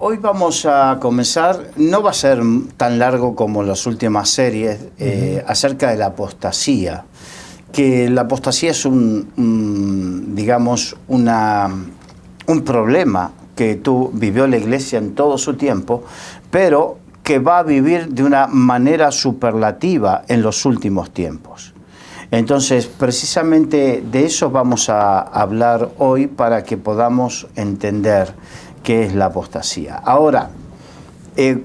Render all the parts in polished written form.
Hoy vamos a comenzar, no va a ser tan largo como las últimas series, acerca de la apostasía. Que la apostasía es digamos, un problema que vivió la Iglesia en todo su tiempo, pero que va a vivir de una manera superlativa en los últimos tiempos. Entonces, precisamente de eso vamos a hablar hoy para que podamos entender qué es la apostasía. Ahora,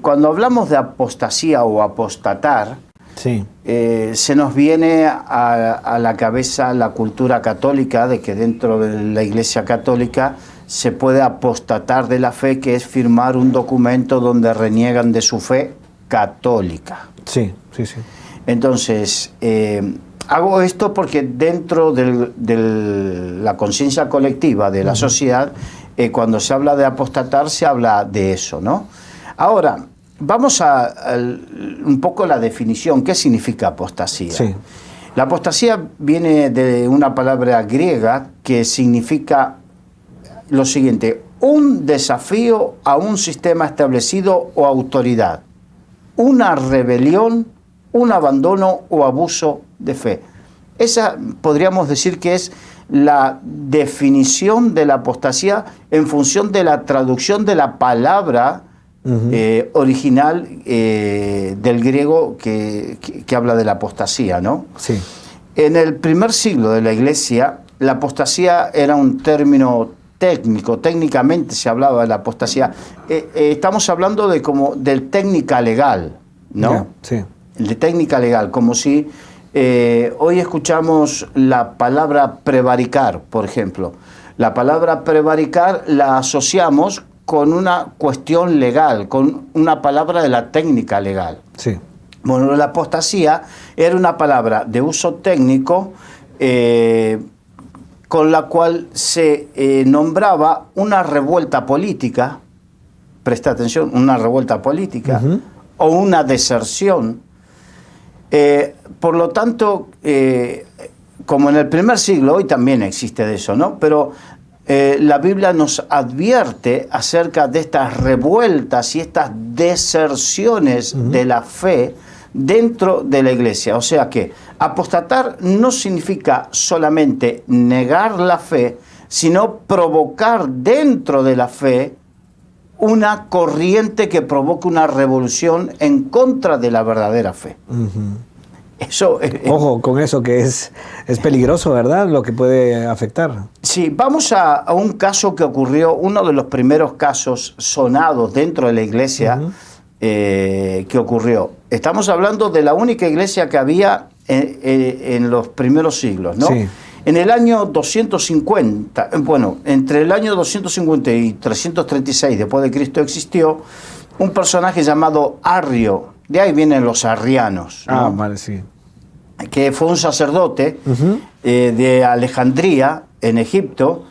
cuando hablamos de apostasía o apostatar, sí, se nos viene a la cabeza la cultura católica de que dentro de la Iglesia Católica se puede apostatar de la fe, que es firmar un documento donde reniegan de su fe católica. Sí, sí, sí. Entonces, hago esto porque dentro de la conciencia colectiva de la sociedad, cuando se habla de apostatar, se habla de eso, ¿no? Ahora, vamos a un poco la definición. ¿Qué significa apostasía? Sí. La apostasía viene de una palabra griega que significa lo siguiente: un desafío a un sistema establecido o autoridad, una rebelión, un abandono o abuso de fe. Esa podríamos decir que es la definición de la apostasía en función de la traducción de la palabra original del griego que habla de la apostasía, ¿no? Sí. En el primer siglo de la Iglesia, la apostasía era un término técnico, técnicamente se hablaba de la apostasía. Estamos hablando de técnica legal, ¿no? Yeah, sí. De técnica legal, como si hoy escuchamos la palabra prevaricar, por ejemplo. La palabra prevaricar la asociamos con una cuestión legal, con una palabra de la técnica legal. Sí. Bueno, la apostasía era una palabra de uso técnico con la cual se nombraba una revuelta política, presta atención, una revuelta política, o una deserción. Por lo tanto, como en el primer siglo, hoy también existe de eso, ¿no? Pero la Biblia nos advierte acerca de estas revueltas y estas deserciones de la fe dentro de la Iglesia. O sea que apostatar no significa solamente negar la fe, sino provocar dentro de la fe una corriente que provoque una revolución en contra de la verdadera fe. Eso, ojo con eso, que es peligroso, ¿verdad? Lo que puede afectar. Sí, vamos a un caso que ocurrió, uno de los primeros casos sonados dentro de la iglesia que ocurrió. Estamos hablando de la única iglesia que había en los primeros siglos, ¿no? Sí. En el año 250, bueno, entre el año 250 y 336 después de Cristo existió un personaje llamado Arrio. De ahí vienen los arrianos, ¿no? Ah, vale, sí. Que fue un sacerdote de Alejandría, en Egipto.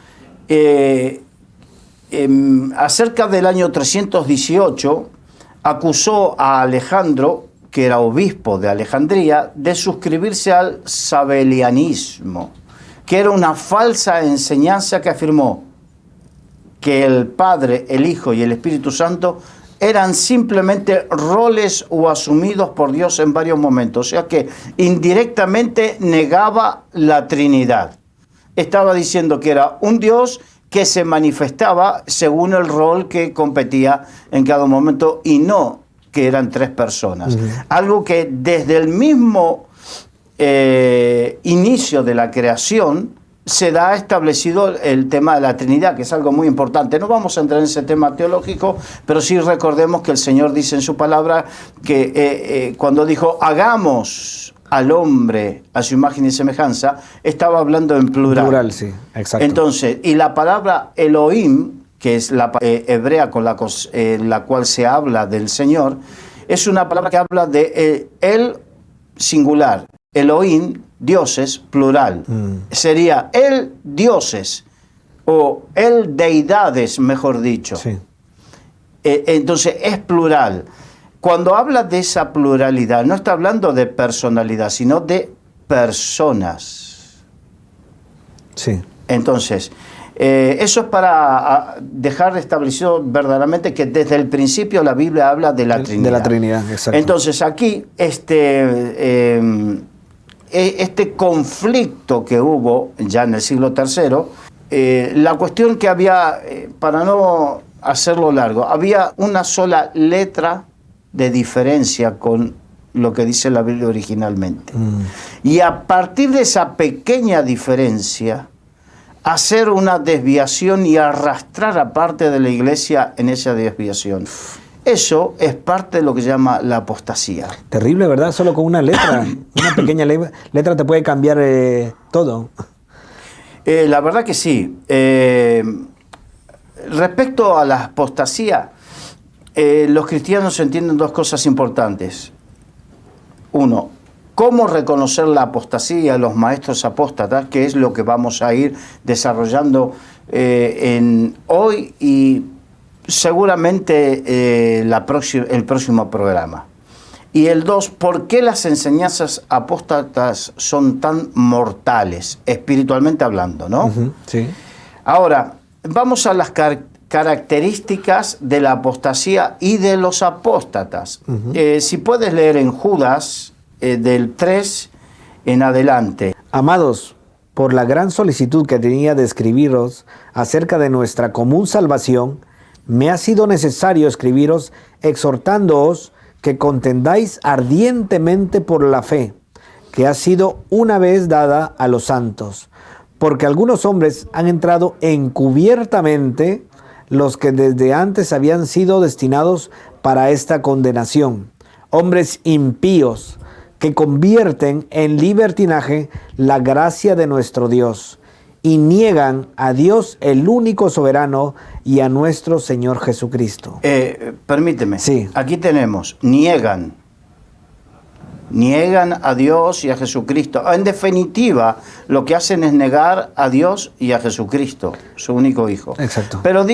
Acerca del año 318, acusó a Alejandro, que era obispo de Alejandría, de suscribirse al sabelianismo, que era una falsa enseñanza que afirmó que el Padre, el Hijo y el Espíritu Santo eran simplemente roles o asumidos por Dios en varios momentos. O sea que indirectamente negaba la Trinidad. Estaba diciendo que era un Dios que se manifestaba según el rol que competía en cada momento y no que eran tres personas. Algo que desde el mismo inicio de la creación se da establecido el tema de la Trinidad, que es algo muy importante. No vamos a entrar en ese tema teológico, pero sí recordemos que el Señor dice en su palabra que cuando dijo hagamos al hombre a su imagen y semejanza, estaba hablando en plural. Plural, sí, exacto. Entonces, y la palabra Elohim, que es la hebrea con la cual se habla del Señor, es una palabra que habla de el singular, Elohim, dioses, plural. Sería el dioses o el deidades, mejor dicho. Sí. Entonces es plural. Cuando habla de esa pluralidad, no está hablando de personalidad, sino de personas. Sí. Entonces, Eso es para dejar establecido verdaderamente que desde el principio la Biblia habla de la Trinidad. De la Trinidad, exacto. Entonces aquí este conflicto que hubo ya en el siglo III, la cuestión que había, para no hacerlo largo, había una sola letra de diferencia con lo que dice la Biblia originalmente. Y a partir de esa pequeña diferencia, hacer una desviación y arrastrar a parte de la iglesia en esa desviación. Eso es parte de lo que se llama la apostasía. Terrible, ¿verdad? Solo con una letra, una pequeña letra te puede cambiar todo. La verdad que sí. Respecto a la apostasía, los cristianos entienden dos cosas importantes. Uno, cómo reconocer la apostasía, los maestros apóstatas, que es lo que vamos a ir desarrollando hoy y seguramente el próximo programa. Y el dos, ¿por qué las enseñanzas apóstatas son tan mortales, espiritualmente hablando, ¿no? Sí. Ahora, vamos a las características de la apostasía y de los apóstatas. Si puedes leer en Judas, del 3 en adelante. Amados, por la gran solicitud que tenía de escribiros acerca de nuestra común salvación, me ha sido necesario escribiros exhortándoos que contendáis ardientemente por la fe, que ha sido una vez dada a los santos, porque algunos hombres han entrado encubiertamente, los que desde antes habían sido destinados para esta condenación, hombres impíos, que convierten en libertinaje la gracia de nuestro Dios, y niegan a Dios el único soberano y a nuestro Señor Jesucristo. Permíteme. Sí. Aquí tenemos, niegan a Dios y a Jesucristo. En definitiva, lo que hacen es negar a Dios y a Jesucristo, su único Hijo. Exacto. Pero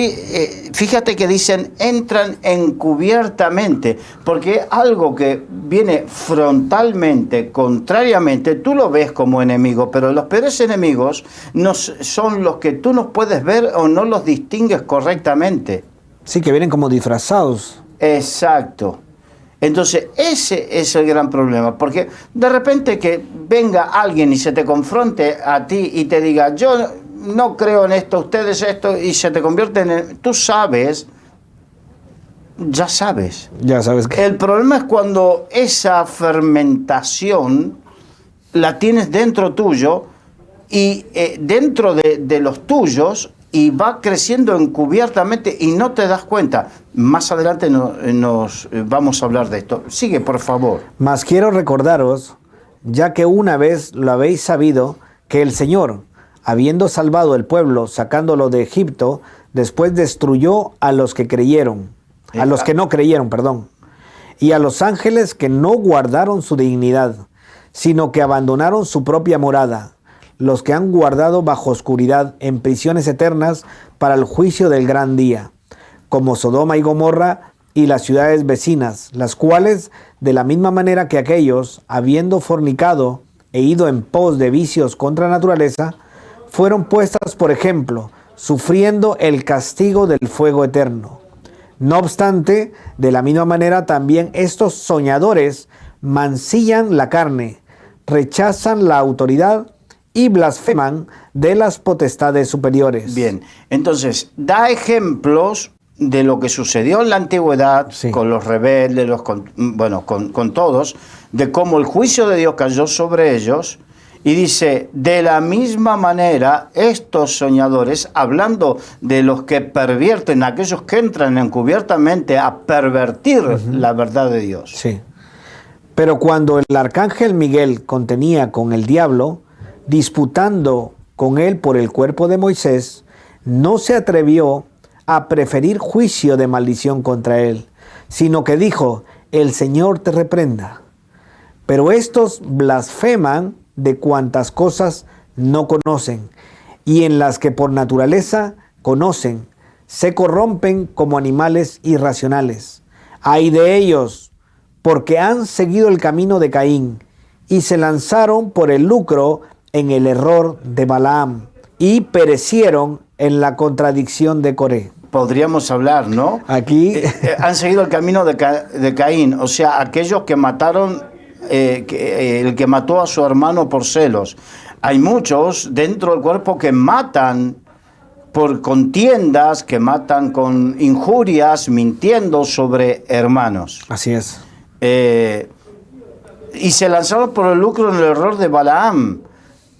fíjate que dicen, entran encubiertamente, porque algo que viene frontalmente, contrariamente, tú lo ves como enemigo, pero los peores enemigos no son los que tú no puedes ver o no los distingues correctamente. Sí, que vienen como disfrazados. Exacto. Entonces, ese es el gran problema, porque de repente que venga alguien y se te confronte a ti y te diga, yo no creo en esto, ustedes esto, y se te convierte en... Tú sabes, ya sabes. Ya sabes que... El problema es cuando esa fermentación la tienes dentro tuyo y dentro de los tuyos, y va creciendo encubiertamente y no te das cuenta. Más adelante nos vamos a hablar de esto. Sigue, por favor. Mas quiero recordaros, ya que una vez lo habéis sabido, que el Señor, habiendo salvado el pueblo, sacándolo de Egipto, después destruyó a los que creyeron, a los que no creyeron, perdón, y a los ángeles que no guardaron su dignidad, sino que abandonaron su propia morada, los que han guardado bajo oscuridad en prisiones eternas para el juicio del gran día, como Sodoma y Gomorra y las ciudades vecinas, las cuales, de la misma manera que aquellos, habiendo fornicado e ido en pos de vicios contra naturaleza, fueron puestas por ejemplo, sufriendo el castigo del fuego eterno. No obstante, de la misma manera también estos soñadores mancillan la carne, rechazan la autoridad y blasfeman de las potestades superiores. Bien, entonces, da ejemplos de lo que sucedió en la antigüedad, sí, con los rebeldes, con todos, de cómo el juicio de Dios cayó sobre ellos, y dice, de la misma manera, estos soñadores, hablando de los que pervierten, aquellos que entran encubiertamente a pervertir la verdad de Dios. Sí. Pero cuando el arcángel Miguel contenía con el diablo, disputando con él por el cuerpo de Moisés, no se atrevió a preferir juicio de maldición contra él, sino que dijo, el Señor te reprenda. Pero estos blasfeman de cuantas cosas no conocen, y en las que por naturaleza conocen, se corrompen como animales irracionales. Ay de ellos, porque han seguido el camino de Caín, y se lanzaron por el lucro en el error de Balaam, y perecieron en la contradicción de Coré. Podríamos hablar, ¿no? Aquí Han seguido el camino de Caín, o sea, aquellos que mataron, el que mató a su hermano por celos. Hay muchos dentro del cuerpo que matan por contiendas, que matan con injurias, mintiendo sobre hermanos. así es. Y se lanzaron por el lucro en el error de Balaam.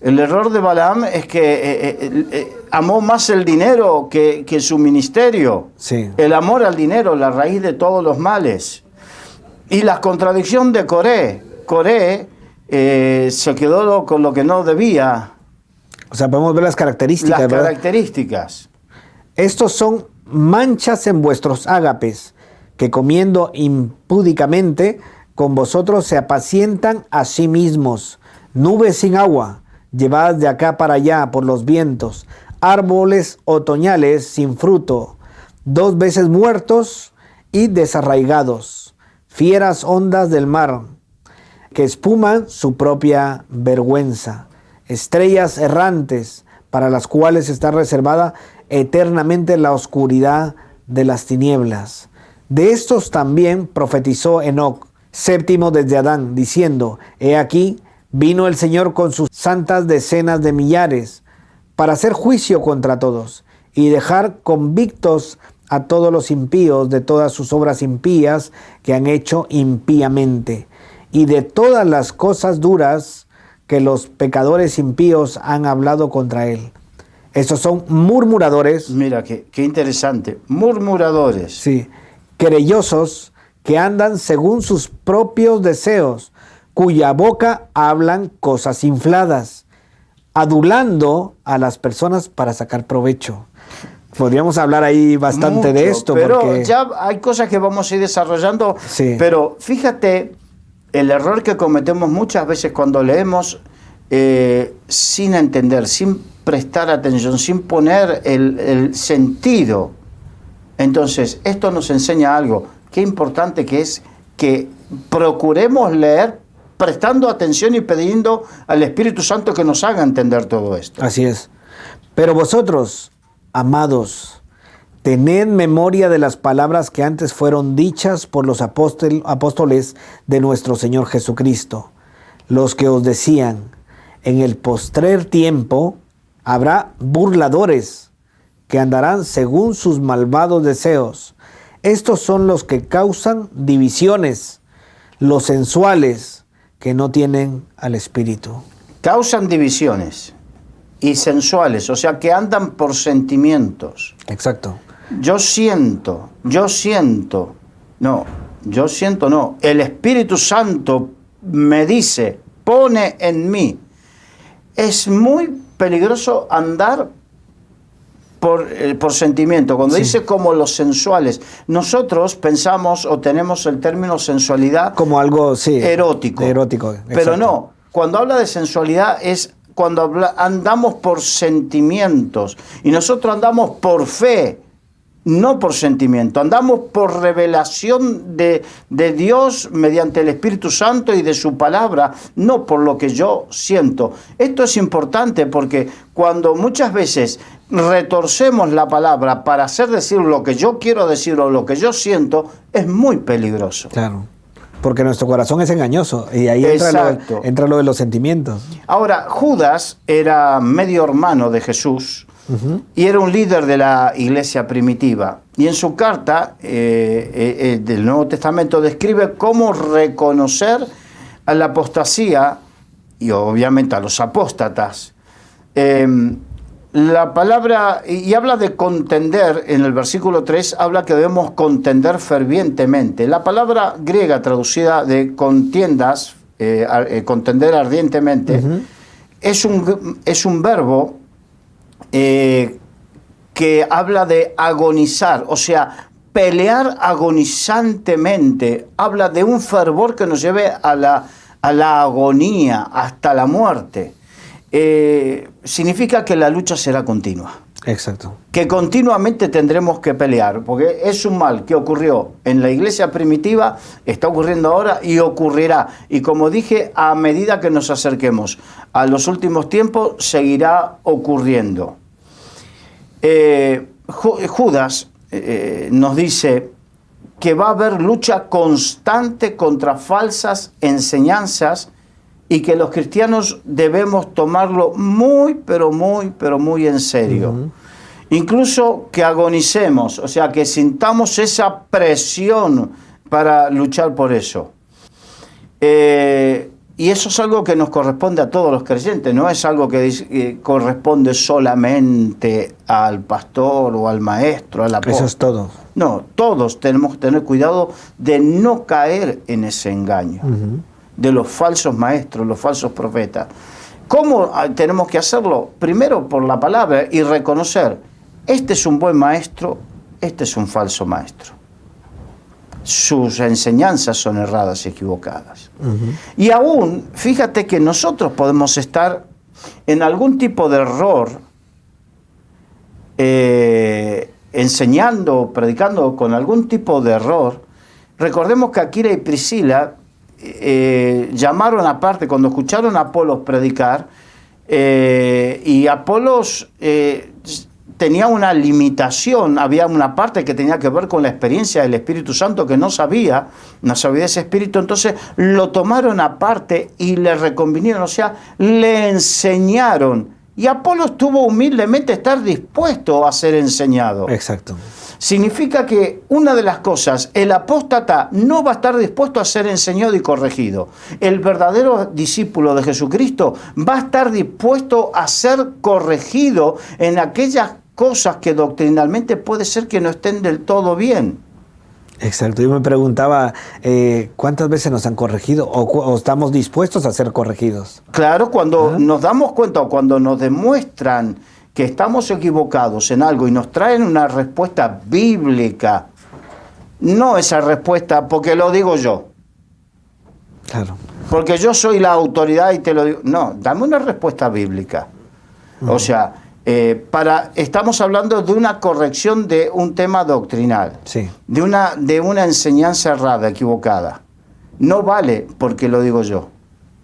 El error de Balaam es que amó más el dinero que su ministerio. Sí. El amor al dinero, la raíz de todos los males. Y la contradicción de Coré. Coré se quedó con lo que no debía. O sea, podemos ver las características, Las ¿verdad? características. Estos son manchas en vuestros ágapes, que comiendo impúdicamente con vosotros se apacientan a sí mismos. Nubes sin agua, llevadas de acá para allá por los vientos, árboles otoñales sin fruto, 2 veces muertos y desarraigados, fieras ondas del mar, que espuman su propia vergüenza, estrellas errantes, para las cuales está reservada eternamente la oscuridad de las tinieblas. De estos también profetizó Enoc, séptimo desde Adán, diciendo: He aquí, vino el Señor con sus santas decenas de millares, para hacer juicio contra todos, y dejar convictos a todos los impíos de todas sus obras impías que han hecho impíamente, y de todas las cosas duras que los pecadores impíos han hablado contra él. Estos son murmuradores. Mira, qué interesante. Murmuradores. Sí, querellosos, que andan según sus propios deseos, cuya boca hablan cosas infladas, adulando a las personas para sacar provecho. Podríamos hablar ahí bastante de esto. Pero porque ya hay cosas que vamos a ir desarrollando. Sí. Pero fíjate el error que cometemos muchas veces cuando leemos sin entender, sin prestar atención, sin poner el sentido. Entonces, esto nos enseña algo. Qué importante que es que procuremos leer prestando atención y pidiendo al Espíritu Santo que nos haga entender todo esto. Así es. Pero vosotros, amados, tened memoria de las palabras que antes fueron dichas por los apóstoles de nuestro Señor Jesucristo, los que os decían: en el postrer tiempo habrá burladores que andarán según sus malvados deseos. Estos son los que causan divisiones, los sensuales, que no tienen al Espíritu. Causan divisiones y sensuales, o sea, que andan por sentimientos. Exacto. Yo siento. No, yo siento no. El Espíritu Santo me dice, pone en mí. Es muy peligroso andar por sentimiento. Cuando Sí. dice como los sensuales, nosotros pensamos o tenemos el término sensualidad Como algo, sí, erótico. Erótico, Pero exacto. no, cuando habla de sensualidad es cuando andamos por sentimientos. Y nosotros andamos por fe, no por sentimiento. Andamos por revelación de Dios mediante el Espíritu Santo y de su palabra, no por lo que yo siento. Esto es importante porque cuando muchas veces retorcemos la palabra para hacer decir lo que yo quiero decir o lo que yo siento, es muy peligroso. Claro, porque nuestro corazón es engañoso y ahí Exacto. entra lo de los sentimientos. Ahora, Judas era medio hermano de Jesús y era un líder de la iglesia primitiva. Y en su carta del Nuevo Testamento describe cómo reconocer a la apostasía y obviamente a los apóstatas. La palabra, y habla de contender, en el versículo 3 habla que debemos contender fervientemente. La palabra griega traducida de contiendas, contender ardientemente, es un verbo que habla de agonizar, o sea, pelear agonizantemente. Habla de un fervor que nos lleve a la agonía, hasta la muerte. Significa que la lucha será continua. Exacto. Que continuamente tendremos que pelear, porque es un mal que ocurrió en la iglesia primitiva, está ocurriendo ahora y ocurrirá. Y como dije, a medida que nos acerquemos a los últimos tiempos, seguirá ocurriendo. Judas nos dice que va a haber lucha constante contra falsas enseñanzas y que los cristianos debemos tomarlo muy, pero muy en serio. Incluso que agonicemos, o sea, que sintamos esa presión para luchar por eso. Y eso es algo que nos corresponde a todos los creyentes, no es algo que corresponde solamente al pastor o al maestro, al apóstol. Eso es todo. No, todos tenemos que tener cuidado de no caer en ese engaño de los falsos maestros, los falsos profetas. ¿Cómo tenemos que hacerlo? Primero por la palabra y reconocer, este es un buen maestro, este es un falso maestro. Sus enseñanzas son erradas y equivocadas. Y aún, fíjate que nosotros podemos estar en algún tipo de error, enseñando, predicando con algún tipo de error. Recordemos que Aquila y Priscila llamaron aparte, cuando escucharon a Apolos predicar, y Apolos tenía una limitación, había una parte que tenía que ver con la experiencia del Espíritu Santo que no sabía de ese Espíritu, entonces lo tomaron aparte y le reconvinieron, o sea, le enseñaron. Y Apolos tuvo humildemente estar dispuesto a ser enseñado. Exacto. Significa que una de las cosas, el apóstata no va a estar dispuesto a ser enseñado y corregido. El verdadero discípulo de Jesucristo va a estar dispuesto a ser corregido en aquellas cosas que doctrinalmente puede ser que no estén del todo bien. Exacto. Yo me preguntaba, ¿cuántas veces nos han corregido o estamos dispuestos a ser corregidos? Claro, cuando nos damos cuenta o cuando nos demuestran que estamos equivocados en algo y nos traen una respuesta bíblica, no esa respuesta porque lo digo yo. Claro. Porque yo soy la autoridad y te lo digo. No, dame una respuesta bíblica. O sea, estamos hablando de una corrección de un tema doctrinal, sí, de una enseñanza errada, equivocada. No vale porque lo digo yo.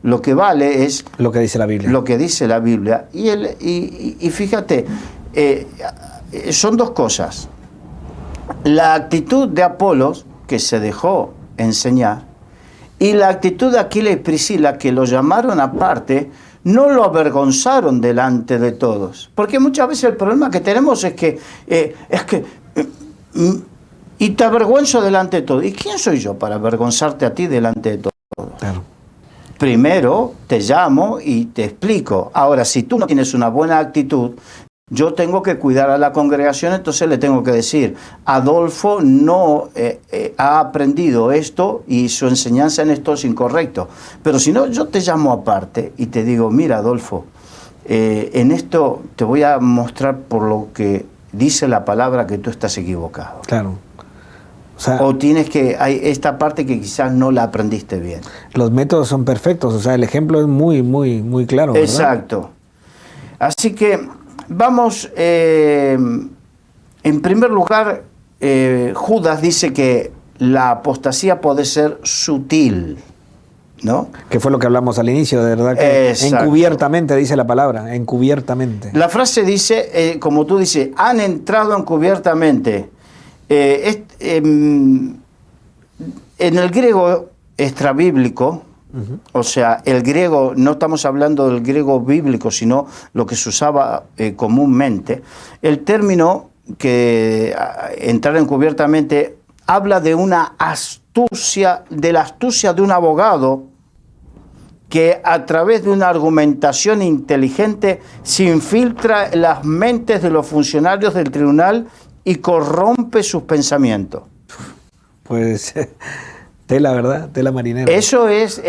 Lo que vale es lo que dice la Biblia. Lo que dice la Biblia. Y fíjate, son dos cosas. La actitud de Apolos, que se dejó enseñar, y la actitud de Aquila y Priscila, que lo llamaron aparte, no lo avergonzaron delante de todos. Porque muchas veces el problema que tenemos es que y te avergüenzo delante de todos. ¿Y quién soy yo para avergonzarte a ti delante de todos? Claro. Primero te llamo y te explico. Ahora, si tú no tienes una buena actitud, yo tengo que cuidar a la congregación, entonces le tengo que decir, Adolfo no ha aprendido esto y su enseñanza en esto es incorrecto. Pero si no, yo te llamo aparte y te digo, mira, Adolfo, en esto te voy a mostrar por lo que dice la palabra que tú estás equivocado. Claro. O tienes que, hay esta parte que quizás no la aprendiste bien. Los métodos son perfectos, o sea, el ejemplo es muy claro, ¿verdad? Exacto. Así que vamos, en primer lugar, Judas dice que la apostasía puede ser sutil, ¿no? Que fue lo que hablamos al inicio, de verdad que Exacto. Encubiertamente dice la palabra, encubiertamente. La frase dice, como tú dices, han entrado encubiertamente. En el griego extrabíblico, o sea, el griego, no estamos hablando del griego bíblico, sino lo que se usaba comúnmente, el término que entrar encubiertamente habla de una astucia, de la astucia de un abogado que a través de una argumentación inteligente se infiltra en las mentes de los funcionarios del tribunal y corrompe sus pensamientos. Pues tela, ¿verdad? Tela marinera. Eso es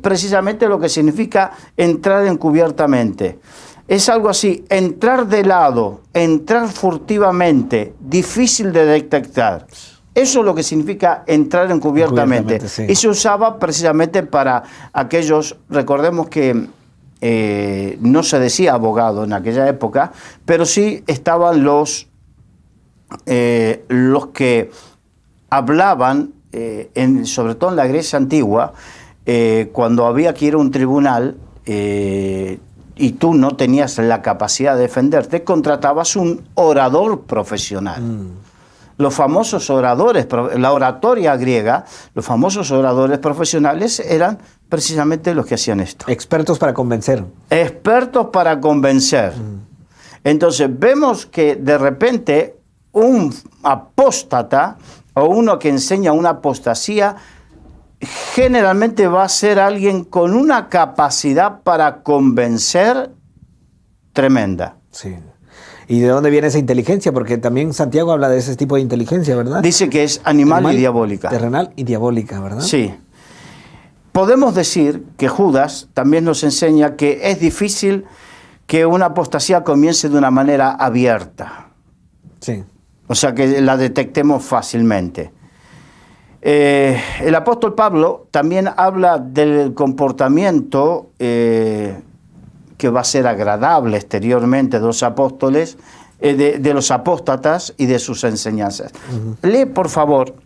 precisamente lo que significa entrar encubiertamente. Es algo así, entrar de lado, entrar furtivamente, difícil de detectar. Eso es lo que significa entrar encubiertamente. Sí. Y se usaba precisamente para aquellos, recordemos que no se decía abogado en aquella época, pero sí estaban los que hablaban, sobre todo en la Grecia antigua, cuando había que ir a un tribunal, y y tú no tenías la capacidad de defenderte, contratabas un orador profesional. Los famosos oradores, la oratoria griega, los famosos oradores profesionales eran precisamente los que hacían esto. Expertos para convencer. Expertos para convencer. Entonces vemos que de repente un apóstata o uno que enseña una apostasía generalmente va a ser alguien con una capacidad para convencer tremenda. Sí. ¿Y de dónde viene esa inteligencia? Porque también Santiago habla de ese tipo de inteligencia, ¿verdad? Dice que es animal y diabólica. Terrenal y diabólica, ¿verdad? Sí. Podemos decir que Judas también nos enseña que es difícil que una apostasía comience de una manera abierta. Sí. O sea, que la detectemos fácilmente. El apóstol Pablo también habla del comportamiento que va a ser agradable exteriormente de los apóstoles, de los apóstatas y de sus enseñanzas. Lee, por favor,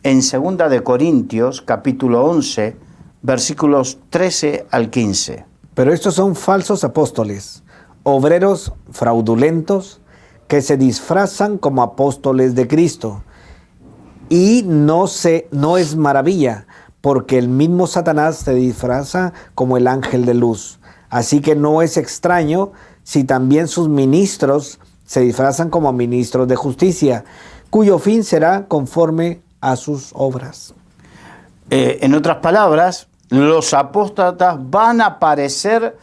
en 2 de Corintios, capítulo 11, versículos 13 al 15. Pero estos son falsos apóstoles, obreros fraudulentos, que se disfrazan como apóstoles de Cristo. Y no es maravilla, porque el mismo Satanás se disfraza como el ángel de luz. Así que no es extraño si también sus ministros se disfrazan como ministros de justicia, cuyo fin será conforme a sus obras. En otras palabras, los apóstatas van a aparecer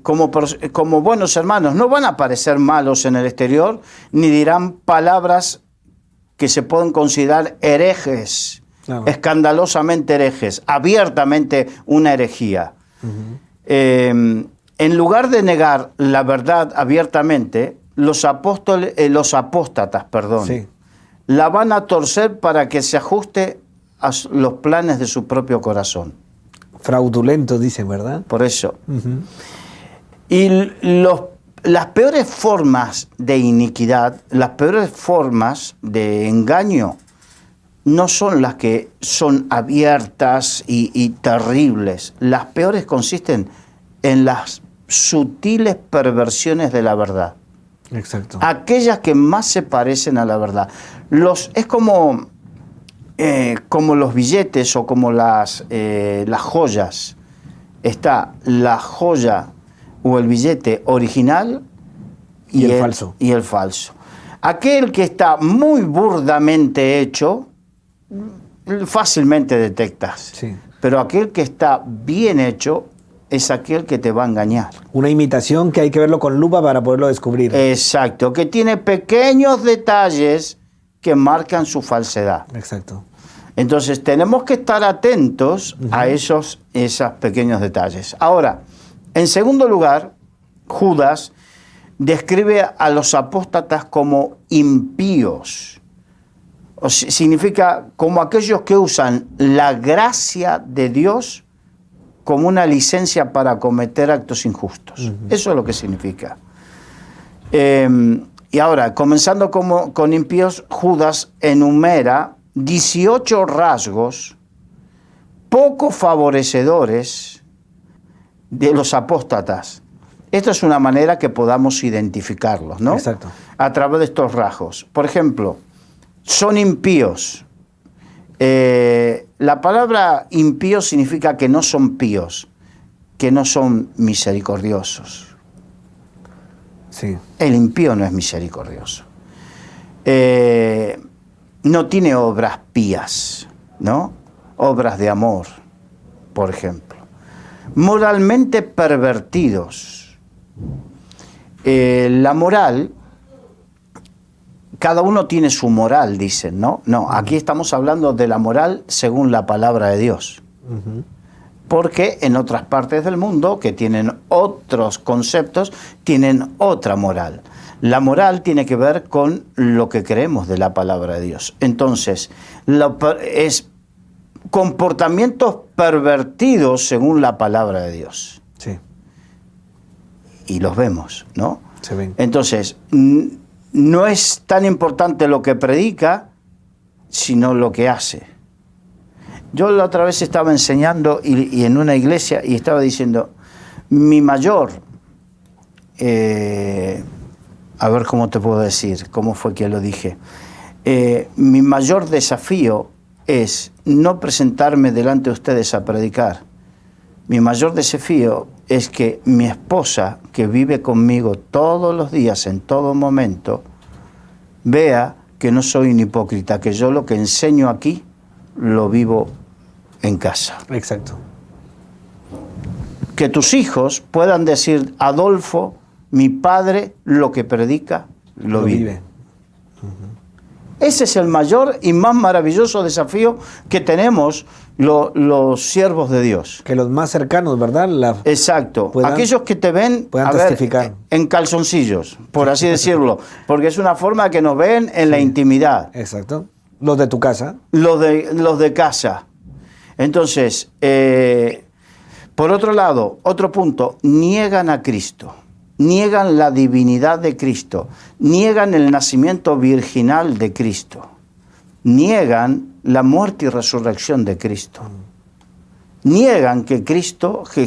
como buenos hermanos, no van a parecer malos en el exterior, ni dirán palabras que se pueden considerar herejes, claro, escandalosamente herejes, abiertamente una herejía. En lugar de negar la verdad abiertamente, los apóstatas, sí, la van a torcer para que se ajuste a los planes de su propio corazón. Fraudulentos, dicen, ¿verdad? Por eso. Y las peores formas de iniquidad, las peores formas de engaño, no son las que son abiertas y terribles. Las peores consisten en las sutiles perversiones de la verdad. Exacto. Aquellas que más se parecen a la verdad. Es como los billetes o como las joyas. Está la joya o el billete original y el falso. Y el falso. Aquel que está muy burdamente hecho, fácilmente detectas. Sí. Pero aquel que está bien hecho es aquel que te va a engañar. Una imitación que hay que verlo con lupa para poderlo descubrir. Exacto, que tiene pequeños detalles que marcan su falsedad. Exacto. Entonces tenemos que estar atentos a esos pequeños detalles. Ahora, en segundo lugar, Judas describe a los apóstatas como impíos. Significa como aquellos que usan la gracia de Dios como una licencia para cometer actos injustos. Eso es lo que significa. Y ahora, comenzando con impíos, Judas enumera 18 rasgos poco favorecedores de los apóstatas. Esto es una manera que podamos identificarlos, ¿no? Exacto. A través de estos rasgos. Por ejemplo, son impíos. La palabra impío significa que no son píos, que no son misericordiosos. Sí. El impío no es misericordioso. No tiene obras pías, ¿no? Obras de amor, por ejemplo. Moralmente pervertidos. La moral, cada uno tiene su moral, dicen, ¿no? No, aquí estamos hablando de la moral según la palabra de Dios. Porque en otras partes del mundo, que tienen otros conceptos, tienen otra moral. La moral tiene que ver con lo que creemos de la palabra de Dios. Entonces, es comportamientos pervertidos según la palabra de Dios. Sí. Y los vemos, ¿no? Se ven. Entonces, no es tan importante lo que predica, sino lo que hace. Yo la otra vez estaba enseñando y en una iglesia y estaba diciendo, mi mayor a ver cómo te puedo decir, cómo fue que lo dije. Mi mayor desafío es no presentarme delante de ustedes a predicar. Mi mayor desafío es que mi esposa, que vive conmigo todos los días, en todo momento, vea que no soy un hipócrita, que yo lo que enseño aquí lo vivo en casa. Exacto. Que tus hijos puedan decir, Adolfo, mi padre, lo que predica, lo vive. Ese es el mayor y más maravilloso desafío que tenemos los siervos de Dios. Que los más cercanos, ¿verdad? Exacto. Aquellos que te ven puedan testificar. En calzoncillos, por así decirlo. Porque es una forma que nos ven en la intimidad. Exacto. Los de tu casa. Los de casa. Entonces, por otro lado, otro punto, niegan a Cristo. Niegan la divinidad de Cristo, niegan el nacimiento virginal de Cristo, niegan la muerte y resurrección de Cristo, niegan que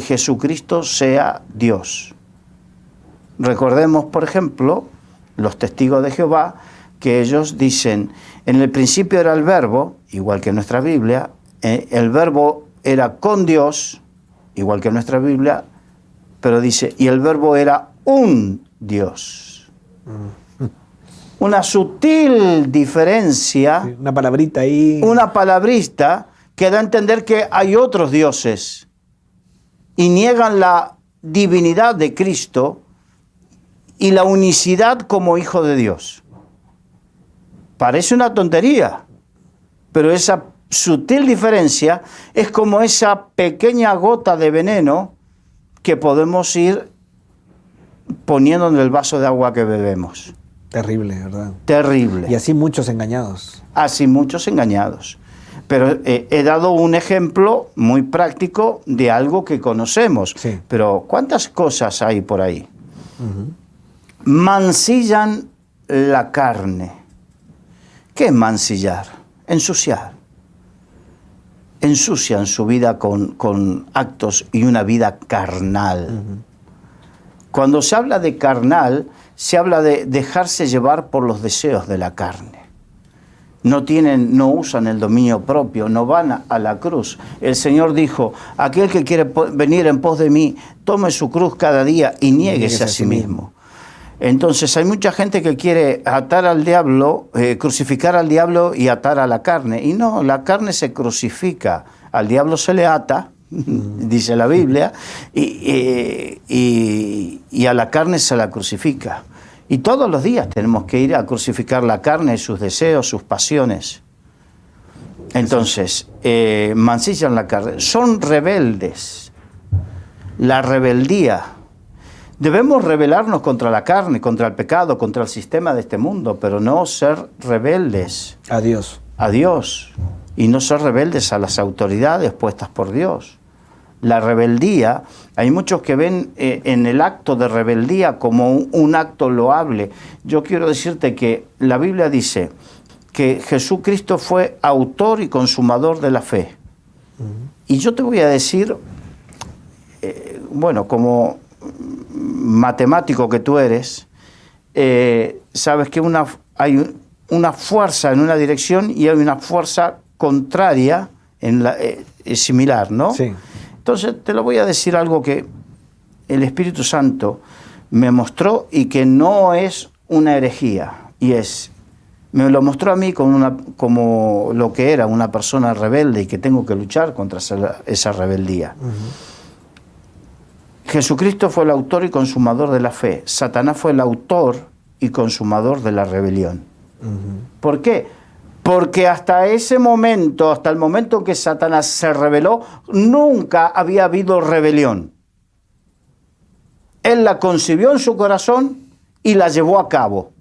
Jesucristo sea Dios. Recordemos, por ejemplo, los testigos de Jehová, que ellos dicen, en el principio era el Verbo, igual que nuestra Biblia, el Verbo era con Dios, igual que nuestra Biblia, pero dice, y el Verbo era un Dios. Una sutil diferencia. Sí, una palabrita ahí. Una palabrita que da a entender que hay otros dioses. Y niegan la divinidad de Cristo y la unicidad como Hijo de Dios. Parece una tontería, pero esa sutil diferencia es como esa pequeña gota de veneno que podemos ir poniendo en el vaso de agua que bebemos. Terrible, ¿verdad? Terrible. Y así muchos engañados. Así muchos engañados. Pero he dado un ejemplo muy práctico de algo que conocemos. Sí. Pero ¿cuántas cosas hay por ahí? Mancillan la carne. ¿Qué es mancillar? Ensuciar. Ensucian su vida con actos y una vida carnal. Cuando se habla de carnal, se habla de dejarse llevar por los deseos de la carne. No usan el dominio propio, no van a la cruz. El Señor dijo, aquel que quiere venir en pos de mí, tome su cruz cada día y niéguese a sí mismo. Entonces hay mucha gente que quiere atar al diablo, crucificar al diablo y atar a la carne. Y no, la carne se crucifica, al diablo se le ata, dice la Biblia, y a la carne se la crucifica. Y todos los días tenemos que ir a crucificar la carne, sus deseos, sus pasiones. Entonces, mancillan la carne, son rebeldes. La rebeldía. Debemos rebelarnos contra la carne, contra el pecado, contra el sistema de este mundo, pero no ser rebeldes. A Dios. A Dios. Y no ser rebeldes a las autoridades puestas por Dios. La rebeldía, hay muchos que ven en el acto de rebeldía como un acto loable. Yo quiero decirte que la Biblia dice que Jesucristo fue autor y consumador de la fe. Y yo te voy a decir, bueno, como matemático que tú eres, sabes que hay una fuerza en una dirección y hay una fuerza contraria, similar, ¿no? Sí. Entonces te lo voy a decir algo que el Espíritu Santo me mostró y que no es una herejía, y me lo mostró a mí como lo que era una persona rebelde y que tengo que luchar contra esa rebeldía. Jesucristo fue el autor y consumador de la fe. Satanás fue el autor y consumador de la rebelión. ¿Por qué? Porque hasta ese momento, hasta el momento en que Satanás se rebeló, nunca había habido rebelión. Él la concibió en su corazón y la llevó a cabo.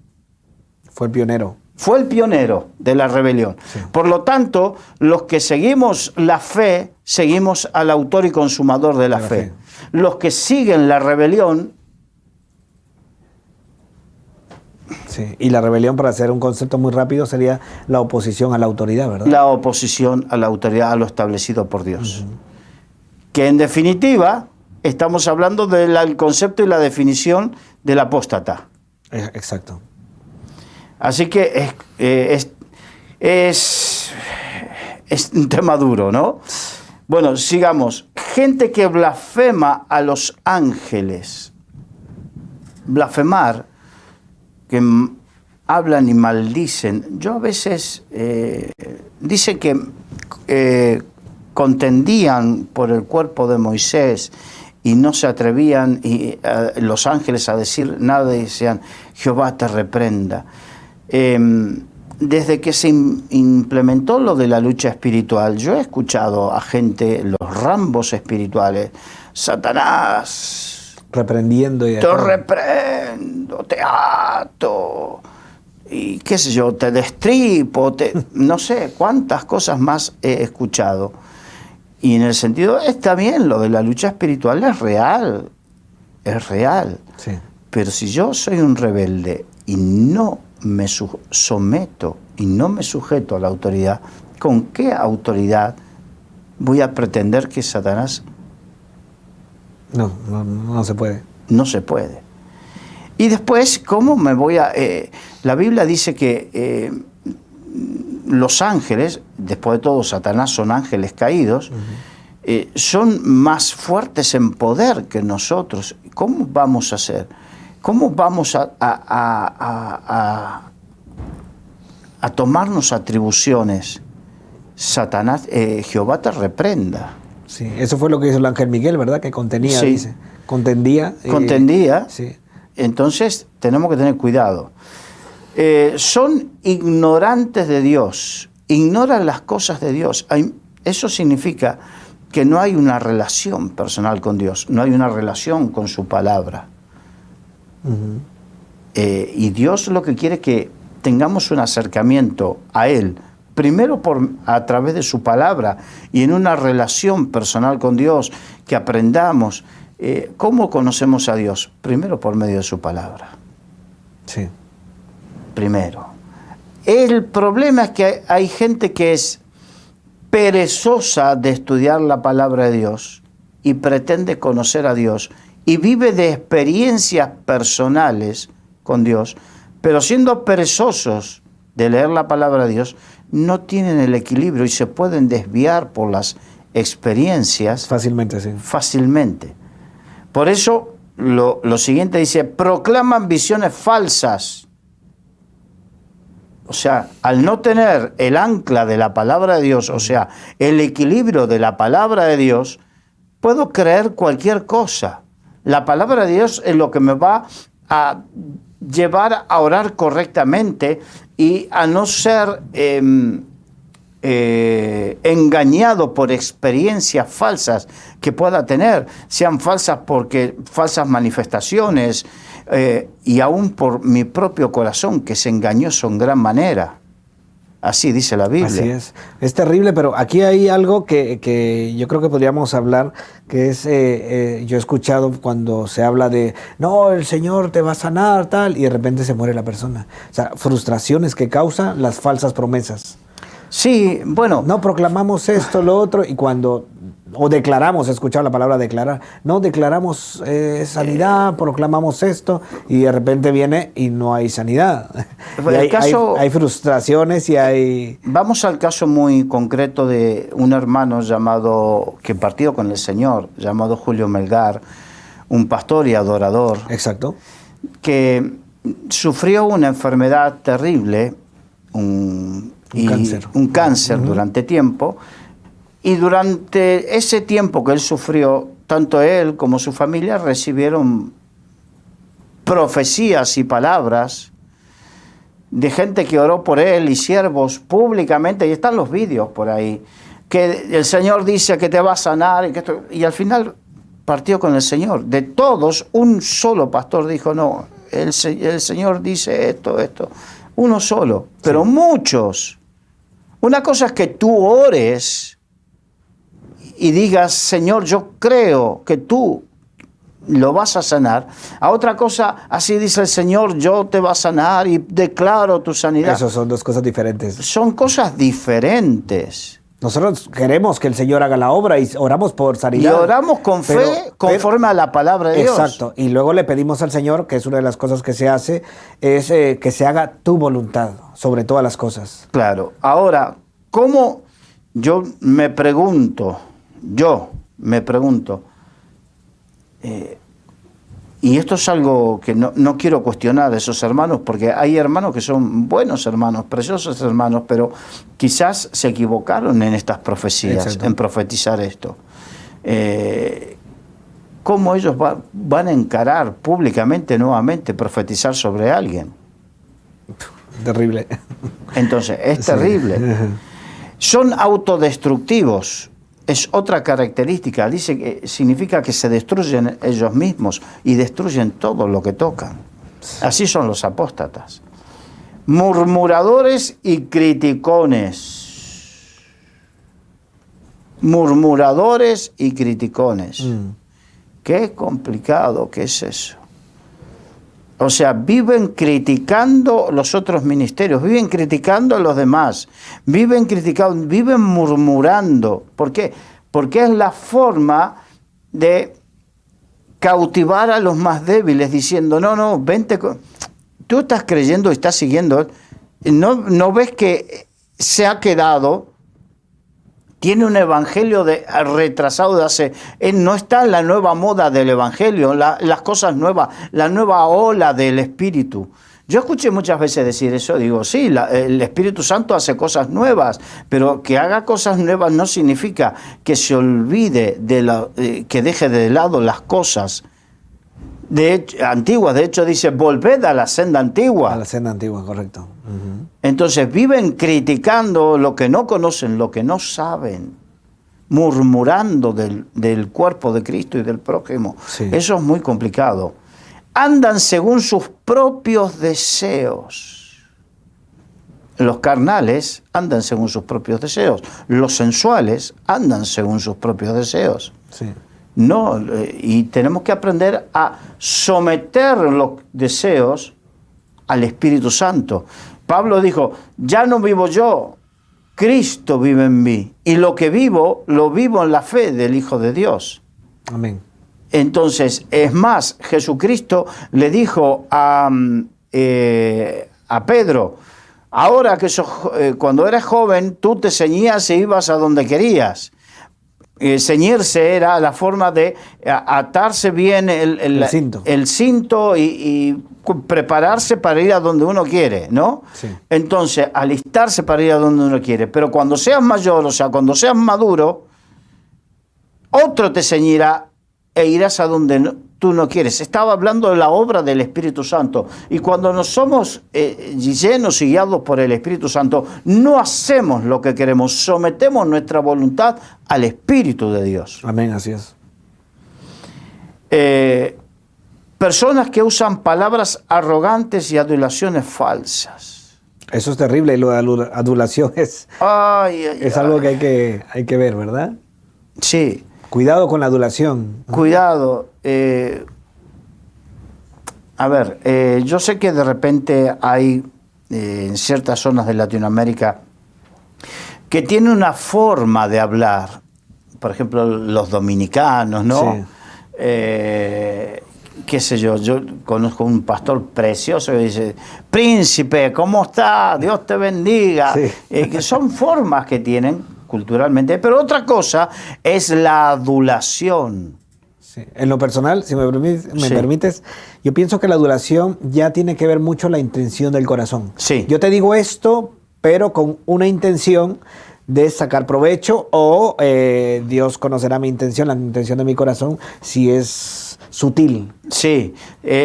Fue el pionero. Fue el pionero de la rebelión. Sí. Por lo tanto, los que seguimos la fe, seguimos al autor y consumador de la fe. Los que siguen la rebelión... Sí, y la rebelión, para hacer un concepto muy rápido, sería la oposición a la autoridad, ¿verdad? La oposición a la autoridad, a lo establecido por Dios. Que en definitiva, estamos hablando del concepto y la definición del apóstata. Exacto. Así que es un tema duro, ¿no? Bueno, sigamos. Gente que blasfema a los ángeles. Blasfemar, que hablan y maldicen. Yo a veces dicen que contendían por el cuerpo de Moisés y no se atrevían los ángeles a decir nada y decían, Jehová te reprenda. Desde que se implementó lo de la lucha espiritual, yo he escuchado a gente, los rambos espirituales, Satanás, reprendiendo y te reprendo, te ato, y qué sé yo, te destripo, no sé cuántas cosas más he escuchado. Y en el sentido, está bien, lo de la lucha espiritual es real, sí. Pero si yo soy un rebelde y no me someto y no me sujeto a la autoridad, ¿con qué autoridad voy a pretender que Satanás? No se puede. No se puede. Y después, ¿cómo me voy a...? La Biblia dice que los ángeles, después de todo Satanás son ángeles caídos, son más fuertes en poder que nosotros. ¿Cómo vamos a hacer? ¿Cómo vamos a tomarnos atribuciones? Satanás, Jehová te reprenda. Sí, eso fue lo que hizo el ángel Miguel, ¿verdad? Que contenía, Sí. dice. Contendía. Contendía. Sí. Entonces tenemos que tener cuidado. Son ignorantes de Dios, ignoran las cosas de Dios. Eso significa que no hay una relación personal con Dios, no hay una relación con su palabra. Uh-huh. Y Dios lo que quiere es que tengamos un acercamiento a Él, primero a través de su palabra y en una relación personal con Dios, que aprendamos. ¿Cómo conocemos a Dios? Primero por medio de su palabra. Sí. Primero. El problema es que hay gente que es perezosa de estudiar la palabra de Dios y pretende conocer a Dios y vive de experiencias personales con Dios, pero siendo perezosos de leer la palabra de Dios, no tienen el equilibrio y se pueden desviar por las experiencias Fácilmente, sí. Fácilmente. Por eso lo siguiente dice, proclaman visiones falsas. O sea, al no tener el ancla de la palabra de Dios, o sea, el equilibrio de la palabra de Dios, puedo creer cualquier cosa. La palabra de Dios es lo que me va a llevar a orar correctamente y a no ser engañado por experiencias falsas que pueda tener, sean falsas porque falsas manifestaciones, y aún por mi propio corazón, que es engañoso en gran manera. Así dice la Biblia. Así es. Es terrible, pero aquí hay algo que yo creo que podríamos hablar, que es, yo he escuchado cuando se habla de, no, el Señor te va a sanar, tal, y de repente se muere la persona. O sea, frustraciones que causan las falsas promesas. Sí, bueno. No proclamamos esto, lo otro, y cuando, o declaramos, he escuchado la palabra declarar, no declaramos sanidad, proclamamos esto, y de repente viene y no hay sanidad. Y hay frustraciones y hay... Vamos al caso muy concreto de un hermano que partió con el Señor, llamado Julio Melgar, un pastor y adorador. Exacto. Que sufrió una enfermedad terrible, un cáncer Uh-huh. durante tiempo, y durante ese tiempo que él sufrió, tanto él como su familia recibieron profecías y palabras de gente que oró por él y siervos públicamente, y están los vídeos por ahí, que el Señor dice que te va a sanar, y al final partió con el Señor. De todos, un solo pastor dijo, no, el Señor dice esto, uno solo, pero sí. Muchos. Una cosa es que tú ores y digas, Señor, yo creo que tú lo vas a sanar. A otra cosa, así dice el Señor, yo te voy a sanar y declaro tu sanidad. Esas son dos cosas diferentes. Son cosas diferentes. Nosotros queremos que el Señor haga la obra y oramos por Y sanidad. oramos con fe, conforme a la palabra de Dios. Exacto. Y luego le pedimos al Señor, que es una de las cosas que se hace, es que se haga tu voluntad sobre todas las cosas. Claro. Ahora, ¿cómo yo me pregunto, y esto es algo que no quiero cuestionar a esos hermanos, porque hay hermanos que son buenos hermanos, preciosos hermanos, pero quizás se equivocaron en estas profecías, Exacto. en profetizar esto. ¿Cómo ellos van a encarar públicamente, nuevamente, profetizar sobre alguien? Terrible. Entonces, es terrible. Son autodestructivos. Es otra característica. Dice que significa que se destruyen ellos mismos y destruyen todo lo que tocan. Así son los apóstatas. Murmuradores y criticones. Murmuradores y criticones. Qué complicado que es eso. O sea, viven criticando los otros ministerios, viven criticando a los demás, viven murmurando. ¿Por qué? Porque es la forma de cautivar a los más débiles, diciendo, no, vente, tú estás creyendo y estás siguiendo, no ves que se ha quedado, tiene un evangelio retrasado de hace... no está en la nueva moda del evangelio, las cosas nuevas, la nueva ola del Espíritu. Yo escuché muchas veces decir eso, digo, sí, el Espíritu Santo hace cosas nuevas, pero que haga cosas nuevas no significa que se olvide, que deje de lado las cosas antiguas. De hecho dice, volved a la senda antigua. A la senda antigua, correcto. Entonces viven criticando lo que no conocen, lo que no saben, murmurando del cuerpo de Cristo y del prójimo. Sí. Eso es muy complicado. Andan según sus propios deseos. Los carnales andan según sus propios deseos. Los sensuales andan según sus propios deseos. Sí. No, y tenemos que aprender a someter los deseos al Espíritu Santo. Pablo dijo, ya no vivo yo, Cristo vive en mí. Y lo que vivo, lo vivo en la fe del Hijo de Dios. Amén. Entonces, es más, Jesucristo le dijo a Pedro, ahora que cuando eres joven, tú te ceñías e ibas a donde querías. Ceñirse era la forma de atarse bien el cinto y prepararse para ir a donde uno quiere, ¿no? Sí. Entonces, alistarse para ir a donde uno quiere. Pero cuando seas mayor, o sea, cuando seas maduro, otro te ceñirá e irás a donde tú no quieres. Estaba hablando de la obra del Espíritu Santo. Y cuando nos somos llenos y guiados por el Espíritu Santo, no hacemos lo que queremos, sometemos nuestra voluntad al Espíritu de Dios. Amén, así es. Personas que usan palabras arrogantes y adulaciones falsas. Eso es terrible, y lo de adulación es algo que hay que ver, ¿verdad? Sí. Cuidado con la adulación. Cuidado. Yo sé que de repente hay en ciertas zonas de Latinoamérica que tiene una forma de hablar. Por ejemplo, los dominicanos, ¿no? Sí. Qué sé yo conozco un pastor precioso que dice, príncipe, ¿cómo estás? Dios te bendiga. Sí. Que son formas que tienen culturalmente, pero otra cosa es la adulación. Sí. En lo personal, si me Sí. permites, yo pienso que la adulación ya tiene que ver mucho la intención del corazón. Sí. Yo te digo esto, pero con una intención de sacar provecho, o Dios conocerá mi intención, la intención de mi corazón, si es sutil. Sí,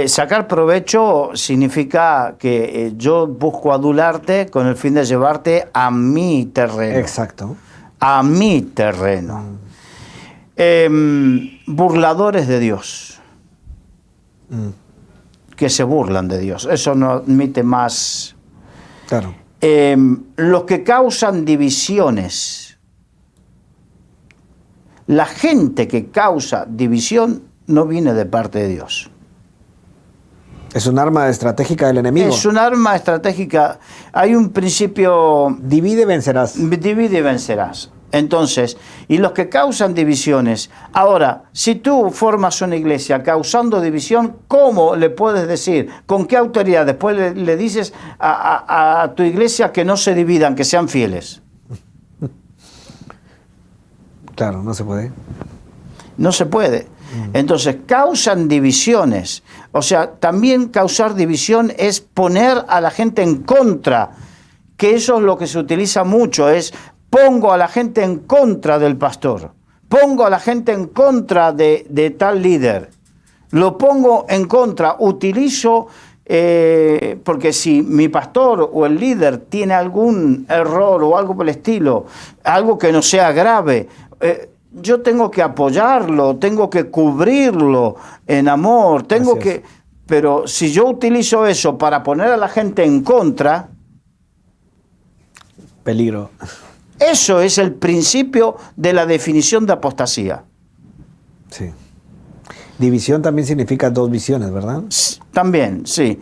sacar provecho significa que yo busco adularte con el fin de llevarte a mi terreno. Exacto. A mi terreno. Burladores de Dios. Que se burlan de Dios. Eso no admite más. Claro. Los que causan divisiones. La gente que causa división no viene de parte de Dios. Es un arma estratégica del enemigo. Es un arma estratégica. Hay un principio... Divide y vencerás. Divide y vencerás. Entonces, y los que causan divisiones. Ahora, si tú formas una iglesia causando división, ¿cómo le puedes decir? ¿Con qué autoridad? Después le dices a tu iglesia que no se dividan, que sean fieles. Claro, no se puede. No se puede. Entonces, causan divisiones. O sea, también causar división es poner a la gente en contra, que eso es lo que se utiliza mucho, es pongo a la gente en contra del pastor, pongo a la gente en contra de tal líder, lo pongo en contra, utilizo, porque si mi pastor o el líder tiene algún error o algo por el estilo, algo que no sea grave, yo tengo que apoyarlo, tengo que cubrirlo en amor, tengo que... Pero si yo utilizo eso para poner a la gente en contra... Peligro. Eso es el principio de la definición de apostasía. Sí. División también significa dos visiones, ¿verdad? También, sí.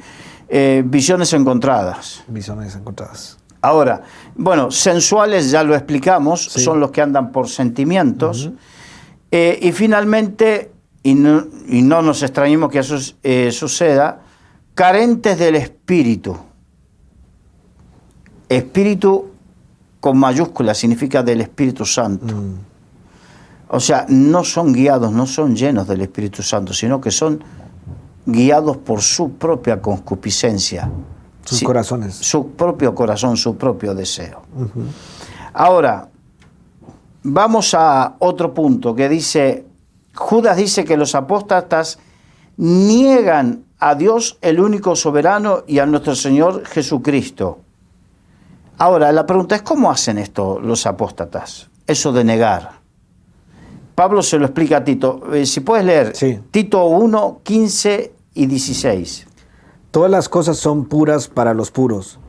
Visiones encontradas. Visiones encontradas. Ahora, bueno, sensuales ya lo explicamos, Sí. son los que andan por sentimientos. Y finalmente, y no nos extrañemos que eso suceda, carentes del espíritu. Espíritu con mayúsculas significa del Espíritu Santo. O sea, no son guiados, no son llenos del Espíritu Santo, sino que son guiados por su propia concupiscencia. Sus corazones. Su propio corazón, su propio deseo. Ahora, vamos a otro punto que dice, Judas dice que los apóstatas niegan a Dios, el único soberano, y a nuestro Señor Jesucristo. Ahora, la pregunta es, ¿cómo hacen esto los apóstatas? Eso de negar. Pablo se lo explica a Tito. Si puedes leer, Sí. Tito 1, 15 y 16. Todas las cosas son puras para los puros,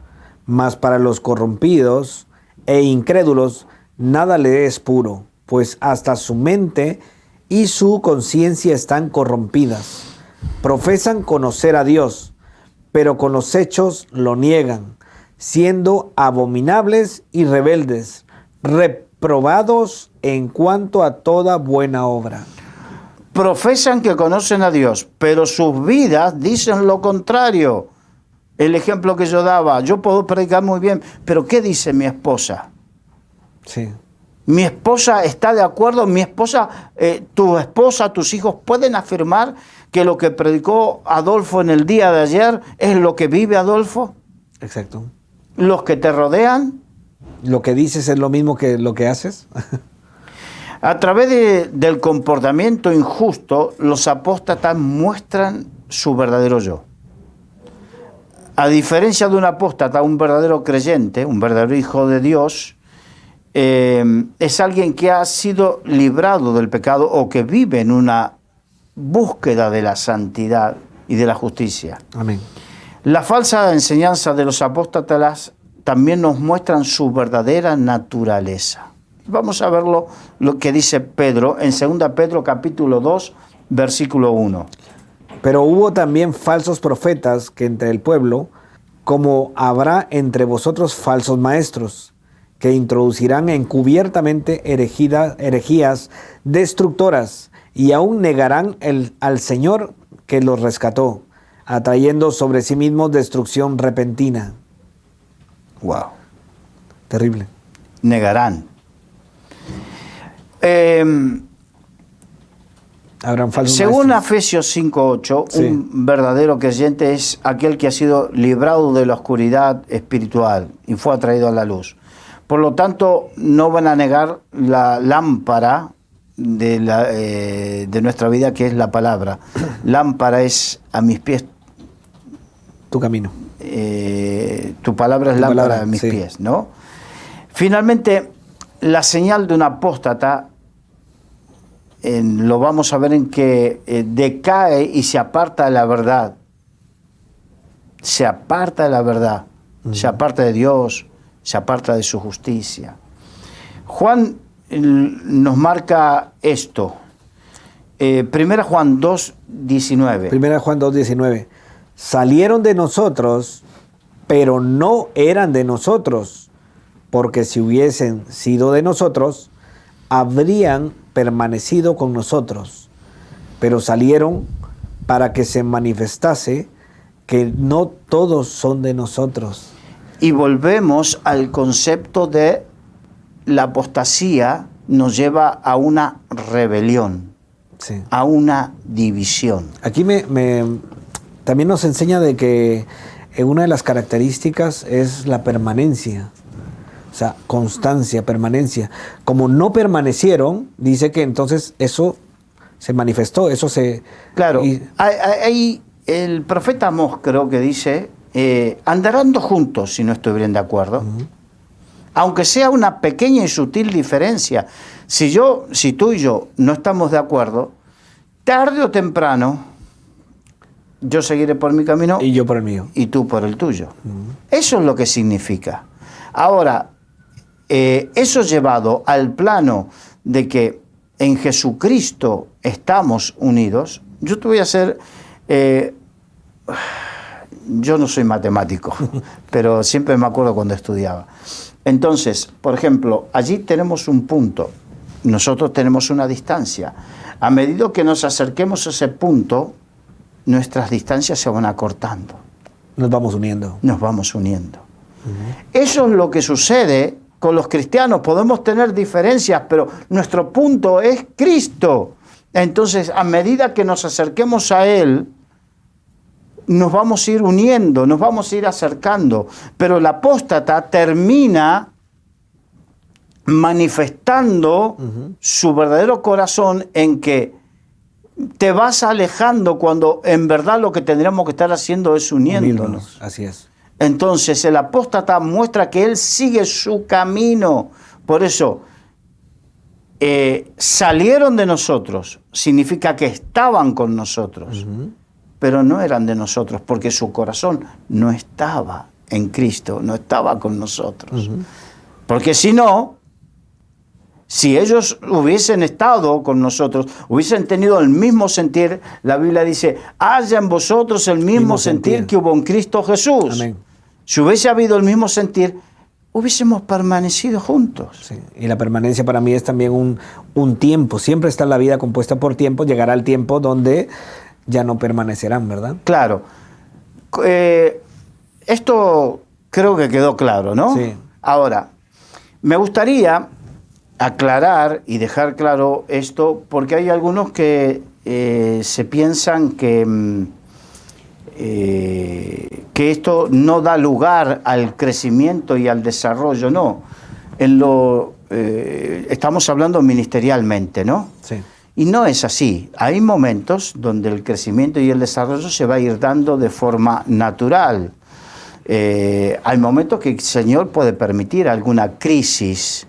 mas para los corrompidos e incrédulos nada le es puro, pues hasta su mente y su conciencia están corrompidas. Profesan conocer a Dios, pero con los hechos lo niegan, siendo abominables y rebeldes, reprobados en cuanto a toda buena obra. Profesan que conocen a Dios, pero sus vidas dicen lo contrario. El ejemplo que yo daba, yo puedo predicar muy bien, pero ¿qué dice mi esposa? Sí. Mi esposa está de acuerdo, mi esposa, tu esposa, tus hijos pueden afirmar que lo que predicó Adolfo en el día de ayer es lo que vive Adolfo. Exacto. Los que te rodean. ¿Lo que dices es lo mismo que lo que haces? A través del comportamiento injusto, los apóstatas muestran su verdadero yo. A diferencia de un apóstata, un verdadero creyente, un verdadero hijo de Dios, es alguien que ha sido librado del pecado o que vive en una búsqueda de la santidad y de la justicia. Amén. La falsa enseñanza de los apóstatas también nos muestran su verdadera naturaleza. Vamos a ver lo que dice Pedro en 2 Pedro capítulo 2, versículo 1. Pero hubo también falsos profetas que entre el pueblo, como habrá entre vosotros falsos maestros, que introducirán encubiertamente herejías destructoras, y aún negarán al Señor que los rescató, atrayendo sobre sí mismos destrucción repentina. Wow. Terrible. Negarán. Habrán falsos Según maestros. Efesios 5:8, Sí. un verdadero creyente es aquel que ha sido librado de la oscuridad espiritual y fue atraído a la luz. Por lo tanto, no van a negar la lámpara de nuestra vida, que es la palabra. Lámpara es a mis pies. Tu camino. Tu palabra es Tu lámpara palabra, a mis sí. pies, ¿no? Finalmente, la señal de un apóstata, lo vamos a ver en que decae y se aparta de la verdad. Se aparta de la verdad, se aparta de Dios, se aparta de su justicia. Juan nos marca esto. 1 Juan 2:19. 1 Juan 2:19. Salieron de nosotros, pero no eran de nosotros, porque si hubiesen sido de nosotros, habrían permanecido con nosotros, pero salieron para que se manifestase que no todos son de nosotros. Y volvemos al concepto de la apostasía nos lleva a una rebelión, Sí. a una división. Aquí también nos enseña de que una de las características es la permanencia. O sea, constancia, permanencia. Como no permanecieron, dice que entonces eso se manifestó, eso se... Claro, hay el profeta Amós creo que dice, andarán dos juntos si no estuvieran de acuerdo. Aunque sea una pequeña y sutil diferencia, si tú y yo no estamos de acuerdo, tarde o temprano, yo seguiré por mi camino y yo por el mío. Y tú por el tuyo. Eso es lo que significa. Ahora, eso llevado al plano de que en Jesucristo estamos unidos, yo te voy a hacer... yo no soy matemático, pero siempre me acuerdo cuando estudiaba. Entonces, por ejemplo, allí tenemos un punto, nosotros tenemos una distancia. A medida que nos acerquemos a ese punto, nuestras distancias se van acortando. Nos vamos uniendo. Nos vamos uniendo. Eso es lo que sucede con los cristianos. Podemos tener diferencias, pero nuestro punto es Cristo. Entonces, a medida que nos acerquemos a Él, nos vamos a ir uniendo, nos vamos a ir acercando, pero el apóstata termina manifestando su verdadero corazón en que te vas alejando cuando en verdad lo que tendríamos que estar haciendo es uniéndonos. Así es. Entonces el apóstata muestra que él sigue su camino. Por eso, salieron de nosotros, significa que estaban con nosotros. Pero no eran de nosotros, porque su corazón no estaba en Cristo, no estaba con nosotros. Porque si no, si ellos hubiesen estado con nosotros, hubiesen tenido el mismo sentir, la Biblia dice, haya en vosotros el mismo sentir que hubo en Cristo Jesús. Amén. Si hubiese habido el mismo sentir, hubiésemos permanecido juntos. Sí. Y la permanencia para mí es también un tiempo. Siempre está la vida compuesta por tiempo. Llegará el tiempo donde ya no permanecerán, ¿verdad? Claro. Esto creo que quedó claro, ¿no? Sí. Ahora, me gustaría aclarar y dejar claro esto, porque hay algunos que se piensan que esto no da lugar al crecimiento y al desarrollo. No. Estamos hablando ministerialmente, ¿no? Sí. Y no es así. Hay momentos donde el crecimiento y el desarrollo se va a ir dando de forma natural. Hay momentos que el Señor puede permitir alguna crisis,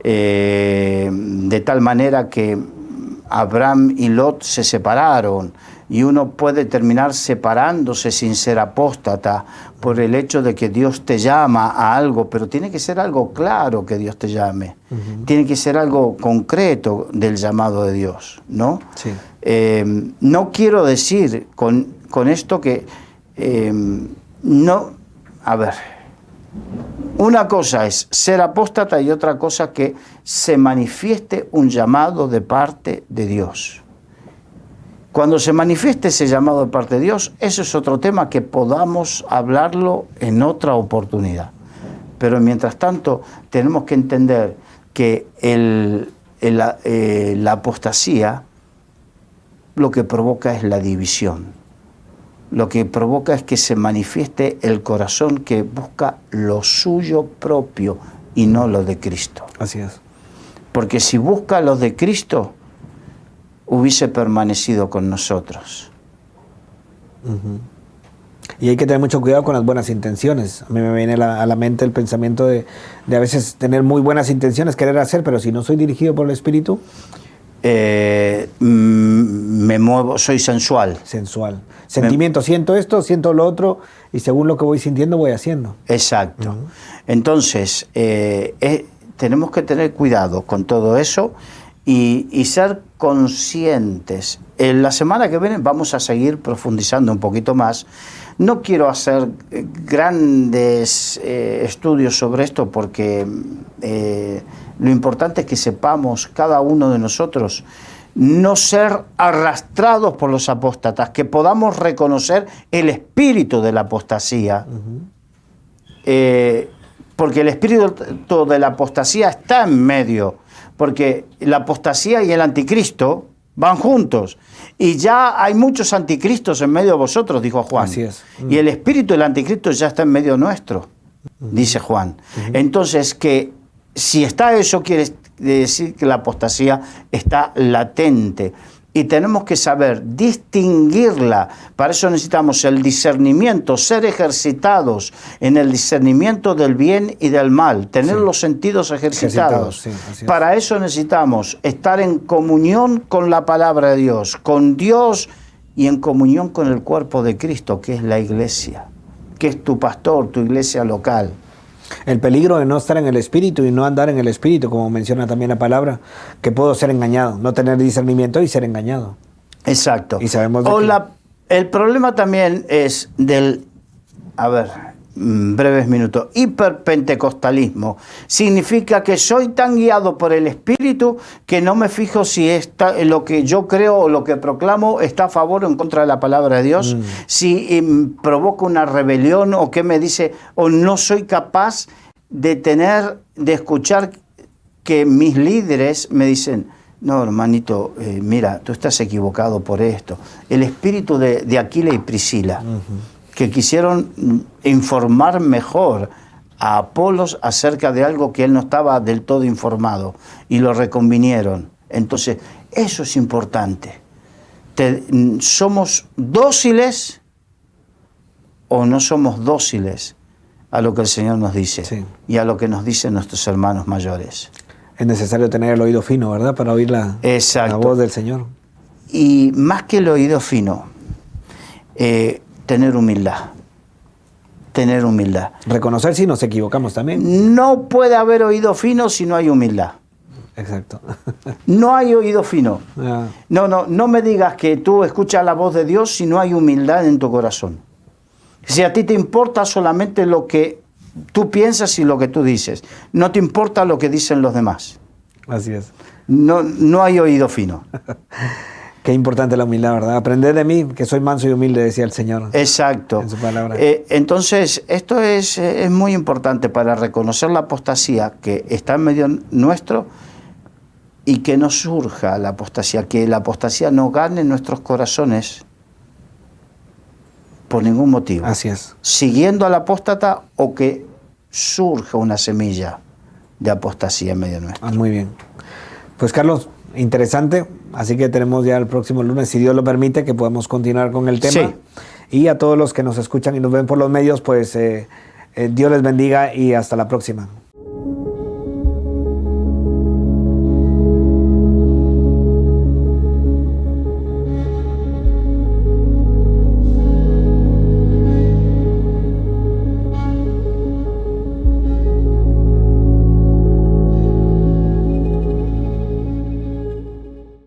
de tal manera que Abraham y Lot se separaron y uno puede terminar separándose sin ser apóstata por el hecho de que Dios te llama a algo, pero tiene que ser algo claro que Dios te llame. Tiene que ser algo concreto del llamado de Dios, ¿no? Sí. No quiero decir con esto que no... A ver, una cosa es ser apóstata y otra cosa que se manifieste un llamado de parte de Dios. Cuando se manifieste ese llamado de parte de Dios, eso es otro tema que podamos hablarlo en otra oportunidad. Pero mientras tanto, tenemos que entender que la apostasía lo que provoca es la división. Lo que provoca es que se manifieste el corazón que busca lo suyo propio y no lo de Cristo. Así es. Porque si busca lo de Cristo, hubiese permanecido con nosotros. Y hay que tener mucho cuidado con las buenas intenciones. A mí me viene a la mente el pensamiento de a veces tener muy buenas intenciones, querer hacer, pero si no soy dirigido por el Espíritu... me muevo, soy sensual. Sensual. Sentimiento, siento esto, siento lo otro, y según lo que voy sintiendo voy haciendo. Exacto. Entonces, tenemos que tener cuidado con todo eso y ser conscientes. En la semana que viene vamos a seguir profundizando un poquito más. No quiero hacer grandes estudios sobre esto porque lo importante es que sepamos cada uno de nosotros no ser arrastrados por los apóstatas, que podamos reconocer el espíritu de la apostasía. Porque el espíritu de la apostasía está en medio, porque la apostasía y el anticristo van juntos. Y ya hay muchos anticristos en medio de vosotros, dijo Juan. Así es. Y el espíritu del anticristo ya está en medio nuestro, dice Juan. Entonces, que si está eso, quiere decir que la apostasía está latente. Y tenemos que saber distinguirla. Para eso necesitamos el discernimiento, ser ejercitados en el discernimiento del bien y del mal, tener los sentidos ejercitados. Sí, para eso necesitamos estar en comunión con la palabra de Dios, con Dios y en comunión con el cuerpo de Cristo, que es la iglesia, que es tu pastor, tu iglesia local. El peligro de no estar en el espíritu y no andar en el espíritu, como menciona también la palabra, que puedo ser engañado, no tener discernimiento y ser engañado. Exacto. Y sabemos de el problema también es del, breves minutos, hiperpentecostalismo. Significa que soy tan guiado por el Espíritu que no me fijo si lo que yo creo o lo que proclamo está a favor o en contra de la palabra de Dios, si provoca una rebelión o qué me dice, o no soy capaz de escuchar que mis líderes me dicen, no, hermanito, mira, tú estás equivocado por esto. El espíritu de Aquila y Priscila, que quisieron informar mejor a Apolos acerca de algo que él no estaba del todo informado, y lo reconvinieron. Entonces, eso es importante. ¿Somos dóciles o no somos dóciles a lo que el Señor nos dice? Sí. Y a lo que nos dicen nuestros hermanos mayores? Es necesario tener el oído fino, ¿verdad? Para oír la voz del Señor. Y más que el oído fino, tener humildad. Tener humildad. Reconocer si nos equivocamos también. No puede haber oído fino si no hay humildad. Exacto. No hay oído fino. Ah. No me digas que tú escuchas la voz de Dios si no hay humildad en tu corazón. Si a ti te importa solamente lo que tú piensas y lo que tú dices, no te importa lo que dicen los demás. Así es. No hay oído fino. Qué importante la humildad, ¿verdad? Aprender de mí, que soy manso y humilde, decía el Señor. Exacto. En su palabra. Entonces, esto es muy importante para reconocer la apostasía que está en medio nuestro y que no surja la apostasía, que la apostasía no gane nuestros corazones por ningún motivo. Así es. Siguiendo al apóstata o que surja una semilla de apostasía en medio nuestro. Muy bien. Pues Carlos, interesante. Así que tenemos ya el próximo lunes, si Dios lo permite, que podamos continuar con el tema. Sí. Y a todos los que nos escuchan y nos ven por los medios, pues Dios les bendiga y hasta la próxima.